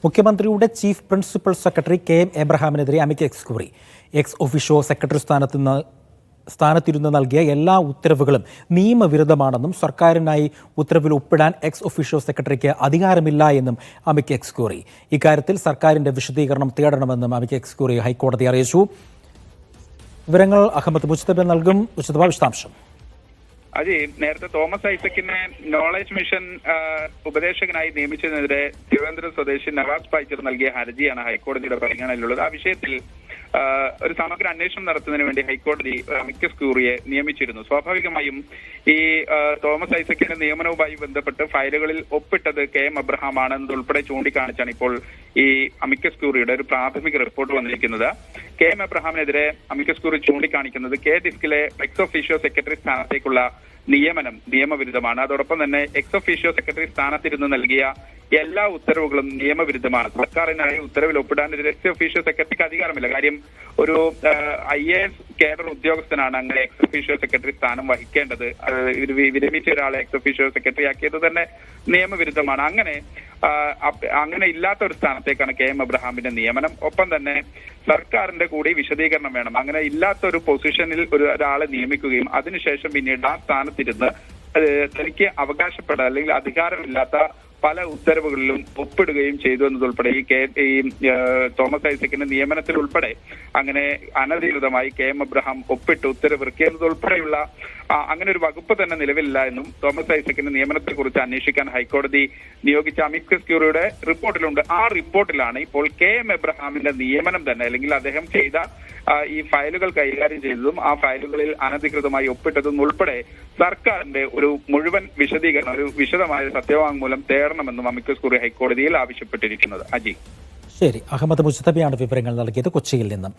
മുഖ്യമന്ത്രിയുടെ chief principal secretary KM എബ്രഹാമിനെതിരെ amicus curiae ex officio secretary സ്ഥാനത്തിരുന്ന് നൽകിയ എല്ലാ ഉത്തരവുകളും നിയമവിരുദ്ധമാണെന്നും സർക്കാരിനായി ഉത്തരവിൽ ഒപ്പിടാൻ എക്സ് ഒഫീഷ്യോ സെക്രട്ടറിക്ക് അധികാരമില്ല എന്നും അമിക്കസ് ക്യൂറി. ഇക്കാര്യത്തിൽ സർക്കാരിന്റെ വിശദീകരണം തേടണമെന്നും അമിക്കസ് ക്യൂറി ഹൈക്കോടതി അറിയിച്ചു. വിവരങ്ങൾ അഹമ്മദ് മുജ്തബ നൽകും. വിശദാംശം. അജി, നേരത്തെ തോമസ് ഐസക്കിനെ നോളജ് മിഷൻ ഉപദേശകനായി നിയമിച്ചതിനെതിരെ തിരുവനന്തപുരം സ്വദേശി നവാസ് പൈച്ചർ നൽകിയ ഹർജിയാണ് ഹൈക്കോടതിയുടെ പരിഗണനയിലുള്ളത്. ആ വിഷയത്തിൽ ഒരു സമഗ്ര അന്വേഷണം നടത്തുന്നതിന് വേണ്ടി ഹൈക്കോടതി അമിക്കസ് ക്യൂറിയെ നിയമിച്ചിരുന്നു. സ്വാഭാവികമായും ഈ തോമസ് ഐസക്കിന്റെ നിയമനവുമായി ബന്ധപ്പെട്ട് ഫയലുകളിൽ ഒപ്പിട്ടത് KM എബ്രഹാം ആണെന്നതുൾപ്പെടെ ചൂണ്ടിക്കാണിച്ചാണ് ഇപ്പോൾ ഈ അമിക്കസ് ക്യൂറിയുടെ ഒരു പ്രാഥമിക റിപ്പോർട്ട് വന്നിരിക്കുന്നത്. KM എബ്രഹാമിനെതിരെ അമിക്കസ് ക്യൂറി ചൂണ്ടിക്കാണിക്കുന്നത് ഡിസ്കിലെ എക്സ് ഒഫീഷ്യോ സെക്രട്ടറി സ്ഥാനത്തേക്കുള്ള നിയമനം നിയമവിരുദ്ധമാണ്. അതോടൊപ്പം തന്നെ എക്സ് ഒഫീഷ്യോ സെക്രട്ടറി സ്ഥാനത്തിരുന്ന് നൽകിയ എല്ലാ ഉത്തരവുകളും നിയമവിരുദ്ധമാണ്. സർക്കാരിനായി ഉത്തരവിൽ ഒപ്പിടാൻ എക്സ് ഒഫീഷ്യോ സെക്രട്ടറിക്ക് അധികാരമില്ല. കാര്യം ഒരു IAS കേഡർ ഉദ്യോഗസ്ഥനാണ് അങ്ങനെ എക്സ് ഒഫീഷ്യോ സെക്രട്ടറി സ്ഥാനം വഹിക്കേണ്ടത്. വിരമിച്ച ഒരാളെ എക്സ് ഒഫീഷ്യോ സെക്രട്ടറി ആക്കിയത് തന്നെ നിയമവിരുദ്ധമാണ്. അങ്ങനെ ഇല്ലാത്ത ഒരു സ്ഥാനത്തേക്കാണ് KM എബ്രഹാമിന്റെ നിയമനം. ഒപ്പം തന്നെ സർക്കാരിന്റെ കൂടി വിശദീകരണം വേണം. അങ്ങനെ ഇല്ലാത്ത ഒരു പൊസിഷനിൽ ഒരാളെ നിയമിക്കുകയും അതിനുശേഷം പിന്നീട് ആ സ്ഥാനത്തിരുന്ന് തനിക്ക് അവകാശപ്പെടാൻ അല്ലെങ്കിൽ അധികാരമില്ലാത്ത പല ഉത്തരവുകളിലും ഒപ്പിടുകയും ചെയ്തു എന്നതുൾപ്പെടെ ഈ തോമസ് ഐസക്കിന്റെ നിയമനത്തിൽ ഉൾപ്പെടെ അങ്ങനെ അനധികൃതമായി KM എബ്രഹാം ഒപ്പിട്ട് ഉത്തരവിറക്കിയതുൾപ്പെടെയുള്ള അങ്ങനെ ഒരു വകുപ്പ് തന്നെ നിലവിലില്ല എന്നും തോമസ് ഐസക്കിന്റെ നിയമനത്തെ കുറിച്ച് അന്വേഷിക്കാൻ ഹൈക്കോടതി നിയോഗിച്ച അമിക്കസ് ക്യൂറിയുടെ റിപ്പോർട്ടിലുണ്ട്. ആ റിപ്പോർട്ടിലാണ് ഇപ്പോൾ KM എബ്രഹാമിന്റെ നിയമനം തന്നെ അല്ലെങ്കിൽ അദ്ദേഹം ചെയ്ത ഈ ഫയലുകൾ കൈകാര്യം ചെയ്തതും ആ ഫയലുകളിൽ അനധികൃതമായി ഒപ്പിട്ടതും ഉൾപ്പെടെ സർക്കാരിന്റെ ഒരു മുഴുവൻ വിശദീകരണം, ഒരു വിശദമായ സത്യവാങ്മൂലം തേടണമെന്നും അമിക്കസ് ക്യൂറി ഹൈക്കോടതിയിൽ ആവശ്യപ്പെട്ടിരിക്കുന്നത്. അജി, ശരി. അഹമ്മദ് മുജ്തബയാണ് വിവരങ്ങൾ നൽകിയത് കൊച്ചിയിൽ നിന്നും.